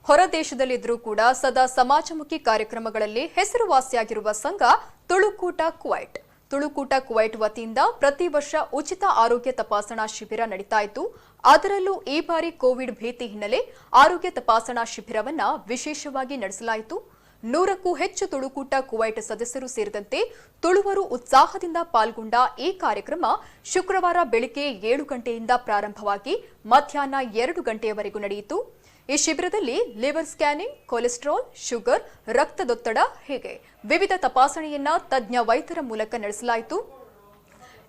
ಹೊರ ದೇಶದಲ್ಲಿದ್ದರೂ ಕೂಡ ಸದಾ ಸಮಾಜಮುಖಿ ಕಾರ್ಯಕ್ರಮಗಳಲ್ಲಿ ಹೆಸರುವಾಸಿಯಾಗಿರುವ ಸಂಘ ತುಳುಕೂಟ ಕುವೈಟ್. ತುಳುಕೂಟ ಕುವೈಟ್ ವತಿಯಿಂದ ಪ್ರತಿ ವರ್ಷ ಉಚಿತ ಆರೋಗ್ಯ ತಪಾಸಣಾ ಶಿಬಿರ ನಡೀತಾ ಇತ್ತು. ಅದರಲ್ಲೂ ಈ ಬಾರಿ ಕೋವಿಡ್ ಭೀತಿ ಹಿನ್ನೆಲೆ ಆರೋಗ್ಯ ತಪಾಸಣಾ ಶಿಬಿರವನ್ನ ವಿಶೇಷವಾಗಿ ನಡೆಸಲಾಯಿತು. 100ಕ್ಕೂ ಹೆಚ್ಚು ತುಳುಕೂಟ ಕುವೈಟ್ ಸದಸ್ಯರು ಸೇರಿದಂತೆ ತುಳುವರು ಉತ್ಸಾಹದಿಂದ ಪಾಲ್ಗೊಂಡ ಈ ಕಾರ್ಯಕ್ರಮ ಶುಕ್ರವಾರ ಬೆಳಗ್ಗೆ 7 ಗಂಟೆಯಿಂದ ಪ್ರಾರಂಭವಾಗಿ ಮಧ್ಯಾಹ್ನ 2 ಗಂಟೆಯವರೆಗೂ ನಡೆಯಿತು. ಈ ಶಿಬಿರದಲ್ಲಿ ಲಿವರ್ ಸ್ಕ್ಯಾನಿಂಗ್, ಕೊಲೆಸ್ಟ್ರಾಲ್, ಶುಗರ್, ರಕ್ತದೊತ್ತಡ ಹೀಗೆ ವಿವಿಧ ತಪಾಸಣೆಯನ್ನ ತಜ್ಞ ವೈದ್ಯರ ಮೂಲಕ ನಡೆಸಲಾಯಿತು.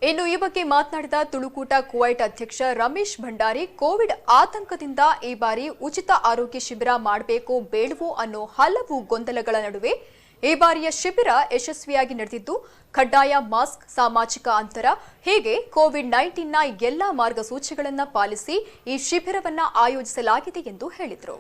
ಇನ್ನು ಈ ಬಗ್ಗೆ ಮಾತನಾಡಿದ ತುಳುಕೂಟ ಕುವೈಟ್ ಅಧ್ಯಕ್ಷ ರಮೇಶ್ ಭಂಡಾರಿ, ಕೋವಿಡ್ ಆತಂಕದಿಂದ ಈ ಬಾರಿ ಉಚಿತ ಆರೋಗ್ಯ ಶಿಬಿರ ಮಾಡಬೇಕೋ ಬೇಡವೋ ಅನ್ನೋ ಹಲವು ಗೊಂದಲಗಳ ನಡುವೆ ಈ ಬಾರಿಯ ಶಿಬಿರ ಯಶಸ್ವಿಯಾಗಿ ನಡೆದಿದ್ದು, ಕಡ್ಡಾಯ ಮಾಸ್ಕ್, ಸಾಮಾಜಿಕ ಅಂತರ ಹೀಗೆ ಕೋವಿಡ್-19ನ ಎಲ್ಲಾ ಮಾರ್ಗಸೂಚಿಗಳನ್ನು ಪಾಲಿಸಿ ಈ ಶಿಬಿರವನ್ನು ಆಯೋಜಿಸಲಾಗಿದೆ ಎಂದು ಹೇಳಿದರು.